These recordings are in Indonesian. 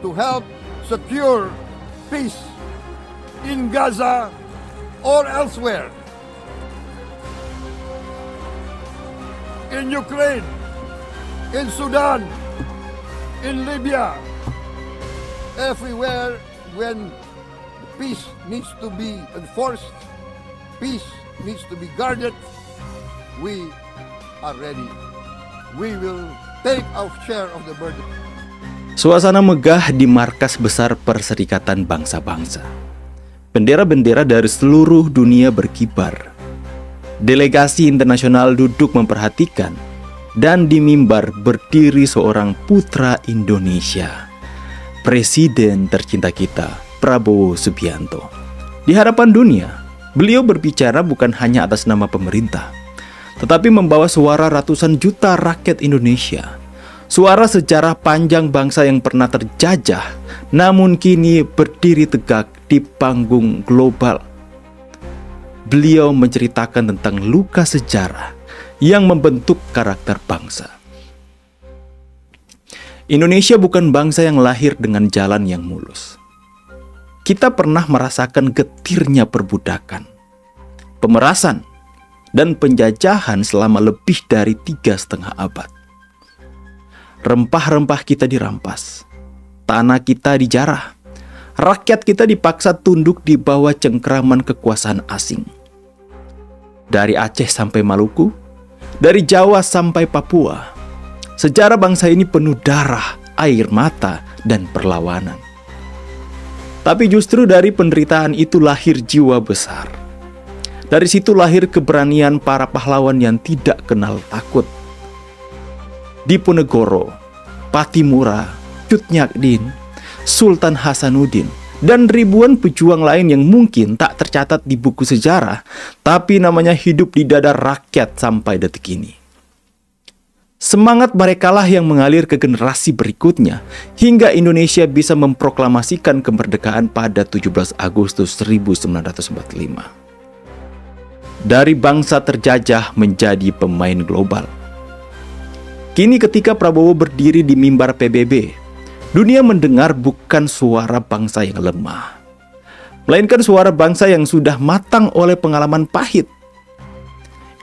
to help secure peace in Gaza or elsewhere, in Ukraine, in Sudan, in Libya, everywhere when peace needs to be enforced, peace needs to be guarded, we are ready. We will take our share of the burden. Suasana megah di markas besar Perserikatan Bangsa-Bangsa. Bendera-bendera dari seluruh dunia berkibar. Delegasi internasional duduk memperhatikan, dan di mimbar berdiri seorang putra Indonesia, Presiden tercinta kita, Prabowo Subianto. Di hadapan dunia, beliau berbicara bukan hanya atas nama pemerintah, tetapi membawa suara ratusan juta rakyat Indonesia. Suara sejarah panjang bangsa yang pernah terjajah, namun kini berdiri tegak di panggung global. Beliau menceritakan tentang luka sejarah yang membentuk karakter bangsa. Indonesia bukan bangsa yang lahir dengan jalan yang mulus. Kita pernah merasakan getirnya perbudakan, pemerasan, dan penjajahan selama lebih dari 3,5 abad. Rempah-rempah kita dirampas, tanah kita dijarah, rakyat kita dipaksa tunduk di bawah cengkraman kekuasaan asing. Dari Aceh sampai Maluku, dari Jawa sampai Papua, sejarah bangsa ini penuh darah, air mata, dan perlawanan. Tapi justru dari penderitaan itu lahir jiwa besar. Dari situ lahir keberanian para pahlawan yang tidak kenal takut. Diponegoro, Pattimura, Cut Nyak Dien, Sultan Hasanuddin, dan ribuan pejuang lain yang mungkin tak tercatat di buku sejarah, tapi namanya hidup di dada rakyat sampai detik ini. Semangat merekalah yang mengalir ke generasi berikutnya hingga Indonesia bisa memproklamasikan kemerdekaan pada 17 Agustus 1945. Dari bangsa terjajah menjadi pemain global. Kini ketika Prabowo berdiri di mimbar PBB, dunia mendengar bukan suara bangsa yang lemah, melainkan suara bangsa yang sudah matang oleh pengalaman pahit.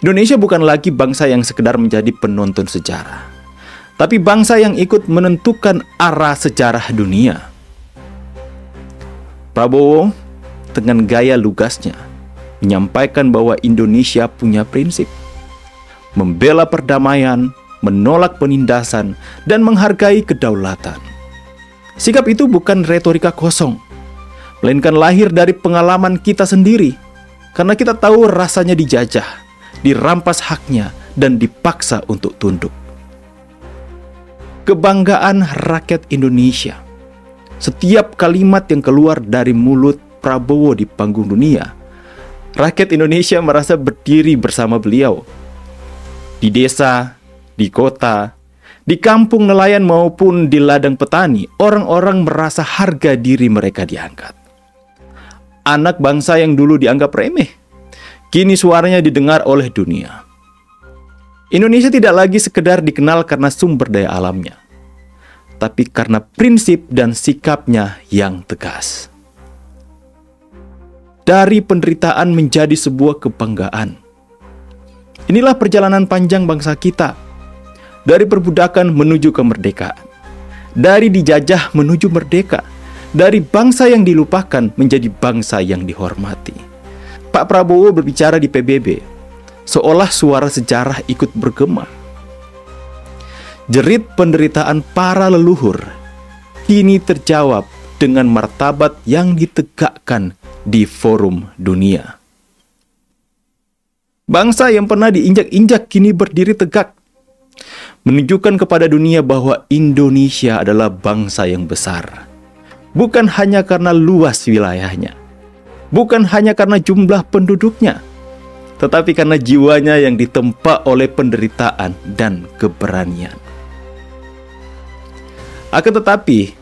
Indonesia bukan lagi bangsa yang sekedar menjadi penonton sejarah, tapi bangsa yang ikut menentukan arah sejarah dunia. Prabowo dengan gaya lugasnya menyampaikan bahwa Indonesia punya prinsip, membela perdamaian, menolak penindasan, dan menghargai kedaulatan. Sikap itu bukan retorika kosong, melainkan lahir dari pengalaman kita sendiri, karena kita tahu rasanya dijajah, dirampas haknya, dan dipaksa untuk tunduk. Kebanggaan rakyat Indonesia. Setiap kalimat yang keluar dari mulut Prabowo di panggung dunia, rakyat Indonesia merasa berdiri bersama beliau. Di desa, di kota, di kampung nelayan maupun di ladang petani, orang-orang merasa harga diri mereka diangkat. Anak bangsa yang dulu dianggap remeh, kini suaranya didengar oleh dunia. Indonesia tidak lagi sekedar dikenal karena sumber daya alamnya, tapi karena prinsip dan sikapnya yang tegas. Dari penderitaan menjadi sebuah kebanggaan. Inilah perjalanan panjang bangsa kita. Dari perbudakan menuju kemerdekaan. Dari dijajah menuju merdeka. Dari bangsa yang dilupakan menjadi bangsa yang dihormati. Pak Prabowo berbicara di PBB, seolah suara sejarah ikut bergema. Jerit penderitaan para leluhur kini terjawab dengan martabat yang ditegakkan di forum dunia. Bangsa yang pernah diinjak-injak kini berdiri tegak, menunjukkan kepada dunia bahwa Indonesia adalah bangsa yang besar. Bukan hanya karena luas wilayahnya, bukan hanya karena jumlah penduduknya, tetapi karena jiwanya yang ditempa oleh penderitaan dan keberanian. Akan tetapi,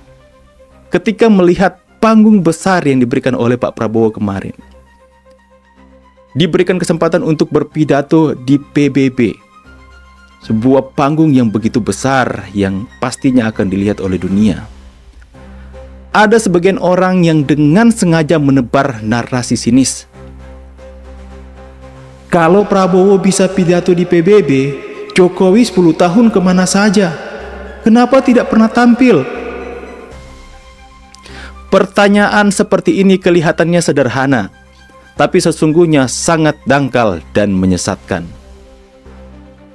ketika melihat panggung besar yang diberikan oleh Pak Prabowo kemarin, diberikan kesempatan untuk berpidato di PBB, sebuah panggung yang begitu besar yang pastinya akan dilihat oleh dunia. ada sebagian orang yang dengan sengaja menebar narasi sinis. Kalau Prabowo bisa pidato di PBB, Jokowi 10 tahun kemana saja? Kenapa tidak pernah tampil? Pertanyaan seperti ini kelihatannya sederhana, tapi sesungguhnya sangat dangkal dan menyesatkan.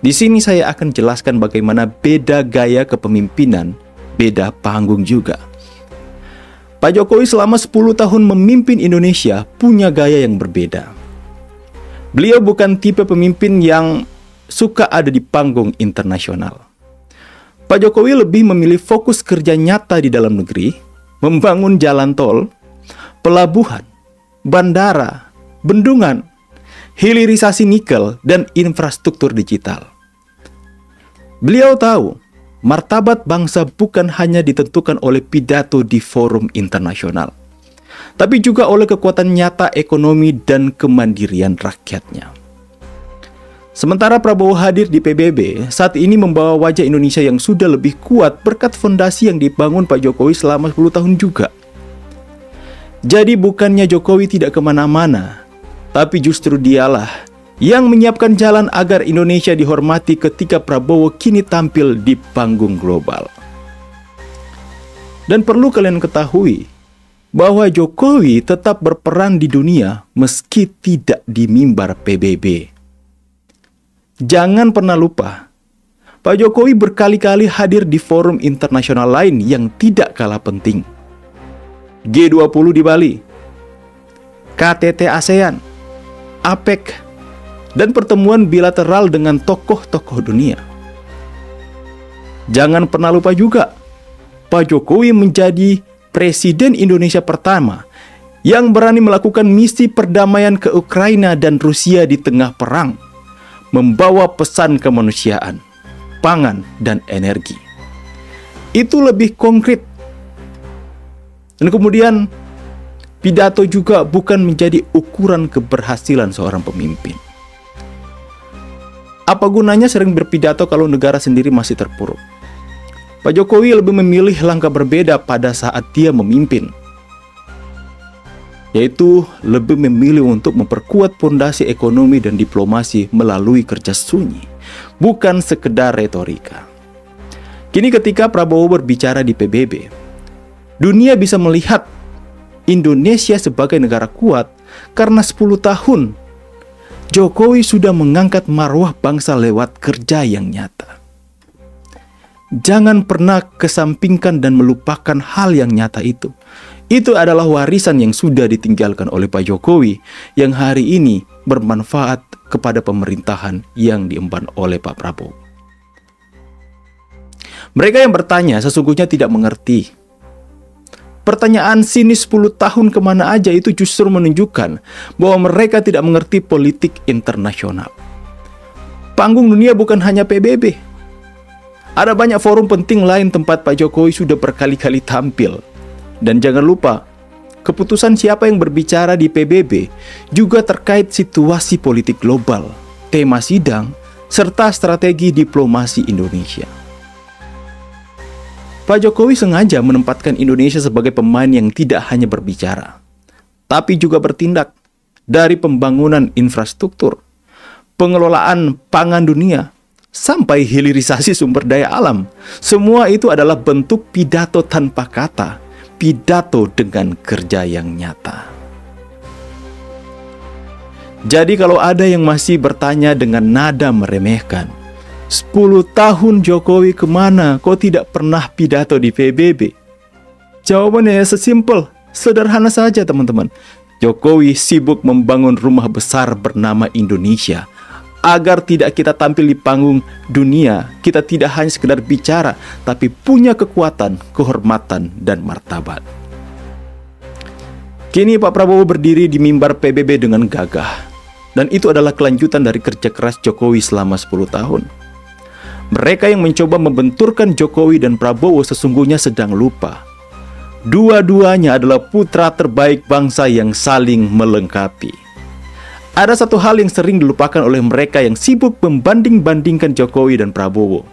Di sini saya akan jelaskan bagaimana beda gaya kepemimpinan, beda panggung juga. Pak Jokowi selama 10 tahun memimpin Indonesia punya gaya yang berbeda. Beliau bukan tipe pemimpin yang suka ada di panggung internasional. Pak Jokowi lebih memilih fokus kerja nyata di dalam negeri, membangun jalan tol, pelabuhan, bandara, bendungan, hilirisasi nikel, dan infrastruktur digital. Beliau tahu martabat bangsa bukan hanya ditentukan oleh pidato di forum internasional, tapi juga oleh kekuatan nyata ekonomi dan kemandirian rakyatnya. Sementara Prabowo hadir di PBB, saat ini membawa wajah Indonesia yang sudah lebih kuat berkat fondasi yang dibangun Pak Jokowi selama 10 tahun juga. Jadi bukannya Jokowi tidak kemana-mana, tapi justru dialah yang menyiapkan jalan agar Indonesia dihormati ketika Prabowo kini tampil di panggung global. Dan perlu kalian ketahui bahwa Jokowi tetap berperan di dunia meski tidak di mimbar PBB. Jangan pernah lupa, Pak Jokowi berkali-kali hadir di forum internasional lain yang tidak kalah penting. G20 di Bali, KTT ASEAN, APEC, dan pertemuan bilateral dengan tokoh-tokoh dunia. Jangan pernah lupa juga, Pak Jokowi menjadi Presiden Indonesia pertama yang berani melakukan misi perdamaian ke Ukraina dan Rusia di tengah perang, membawa pesan kemanusiaan, pangan, dan energi. Itu lebih konkret. Dan kemudian, pidato juga bukan menjadi ukuran keberhasilan seorang pemimpin. Apa gunanya sering berpidato kalau negara sendiri masih terpuruk? Pak Jokowi lebih memilih langkah berbeda pada saat dia memimpin, yaitu lebih memilih untuk memperkuat fondasi ekonomi dan diplomasi melalui kerja sunyi, bukan sekedar retorika. Kini ketika Prabowo berbicara di PBB, dunia bisa melihat Indonesia sebagai negara kuat karena 10 tahun Jokowi sudah mengangkat marwah bangsa lewat kerja yang nyata. Jangan pernah kesampingkan dan melupakan hal yang nyata itu. Itu adalah warisan yang sudah ditinggalkan oleh Pak Jokowi yang hari ini bermanfaat kepada pemerintahan yang diemban oleh Pak Prabowo. Mereka yang bertanya sesungguhnya tidak mengerti. Pertanyaan sinis 10 tahun kemana aja itu justru menunjukkan bahwa mereka tidak mengerti politik internasional. Panggung dunia bukan hanya PBB. Ada banyak forum penting lain tempat Pak Jokowi sudah berkali-kali tampil. Dan jangan lupa, keputusan siapa yang berbicara di PBB juga terkait situasi politik global, tema sidang, serta strategi diplomasi Indonesia. Pak Jokowi sengaja menempatkan Indonesia sebagai pemain yang tidak hanya berbicara, tapi juga bertindak. Dari pembangunan infrastruktur, pengelolaan pangan dunia, sampai hilirisasi sumber daya alam. Semua itu adalah bentuk pidato tanpa kata, pidato dengan kerja yang nyata. Jadi kalau ada yang masih bertanya dengan nada meremehkan, 10 tahun Jokowi kemana? Kok tidak pernah pidato di PBB? Jawabannya sesimpel, sederhana saja teman-teman. Jokowi sibuk membangun rumah besar bernama Indonesia. Agar tidak kita tampil di panggung dunia, kita tidak hanya sekedar bicara, tapi punya kekuatan, kehormatan, dan martabat. Kini Pak Prabowo berdiri di mimbar PBB dengan gagah. Dan itu adalah kelanjutan dari kerja keras Jokowi selama 10 tahun. Mereka yang mencoba membenturkan Jokowi dan Prabowo sesungguhnya sedang lupa. Dua-duanya adalah putra terbaik bangsa yang saling melengkapi. Ada satu hal yang sering dilupakan oleh mereka yang sibuk membanding-bandingkan Jokowi dan Prabowo.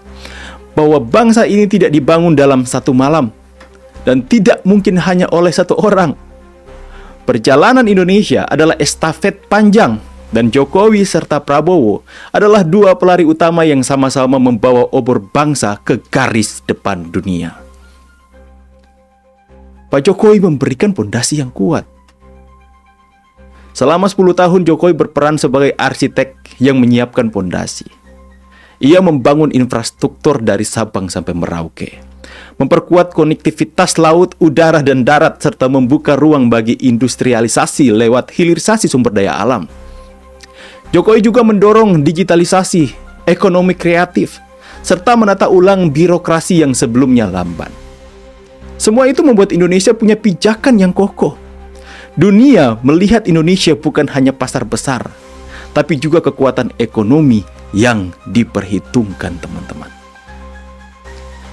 Bahwa bangsa ini tidak dibangun dalam satu malam. dan tidak mungkin hanya oleh satu orang. Perjalanan Indonesia adalah estafet panjang, dan Jokowi serta Prabowo adalah dua pelari utama yang sama-sama membawa obor bangsa ke garis depan dunia. Pak Jokowi memberikan fondasi yang kuat. Selama 10 tahun Jokowi berperan sebagai arsitek yang menyiapkan fondasi. Ia membangun infrastruktur dari Sabang sampai Merauke, memperkuat konektivitas laut, udara, dan darat, serta membuka ruang bagi industrialisasi lewat hilirisasi sumber daya alam. Jokowi juga mendorong digitalisasi, ekonomi kreatif, serta menata ulang birokrasi yang sebelumnya lamban. Semua itu membuat Indonesia punya pijakan yang kokoh. Dunia melihat Indonesia bukan hanya pasar besar, tapi juga kekuatan ekonomi yang diperhitungkan, teman-teman.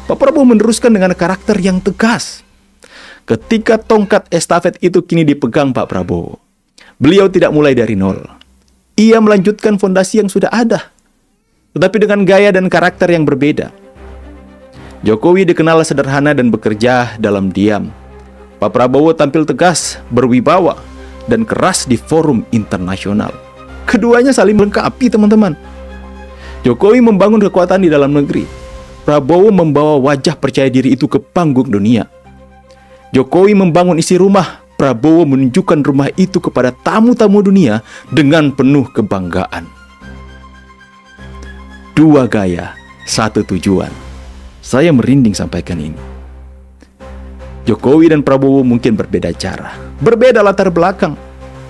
Pak Prabowo meneruskan dengan karakter yang tegas. Ketika tongkat estafet itu kini dipegang Pak Prabowo, beliau tidak mulai dari nol. Ia melanjutkan fondasi yang sudah ada, tetapi dengan gaya dan karakter yang berbeda. Jokowi dikenal sederhana dan bekerja dalam diam. Pak Prabowo tampil tegas, berwibawa, dan keras di forum internasional. Keduanya saling melengkapi, teman-teman. Jokowi membangun kekuatan di dalam negeri. Prabowo membawa wajah percaya diri itu ke panggung dunia. Jokowi membangun isi rumah. Prabowo menunjukkan rumah itu kepada tamu-tamu dunia dengan penuh kebanggaan. Dua gaya, satu tujuan. Saya merinding sampaikan ini. Jokowi dan Prabowo mungkin berbeda cara, berbeda latar belakang,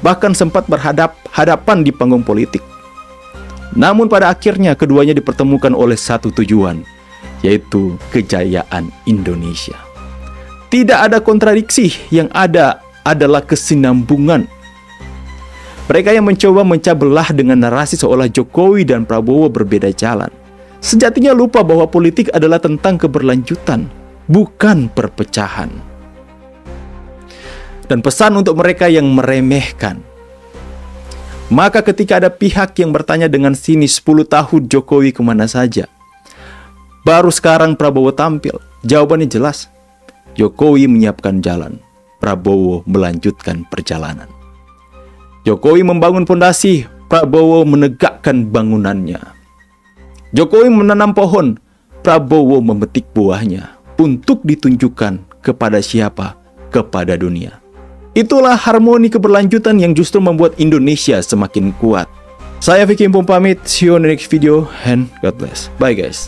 bahkan sempat berhadapan di panggung politik. Namun pada akhirnya keduanya dipertemukan oleh satu tujuan, yaitu kejayaan Indonesia. Tidak ada kontradiksi, yang ada adalah kesinambungan. Mereka yang mencoba mencah belah dengan narasi seolah Jokowi dan Prabowo berbeda jalan, sejatinya lupa bahwa politik adalah tentang keberlanjutan, bukan perpecahan. Dan pesan untuk mereka yang meremehkan, maka ketika ada pihak yang bertanya dengan sinis 10 tahun Jokowi kemana saja, baru sekarang Prabowo tampil, jawabannya jelas. Jokowi menyiapkan jalan, Prabowo melanjutkan perjalanan. Jokowi membangun fondasi, Prabowo menegakkan bangunannya. Jokowi menanam pohon, Prabowo memetik buahnya, untuk ditunjukkan kepada siapa? Kepada dunia. Itulah harmoni keberlanjutan yang justru membuat Indonesia semakin kuat. Saya Vicky Impung pamit, see you on the next video, and God bless. Bye guys.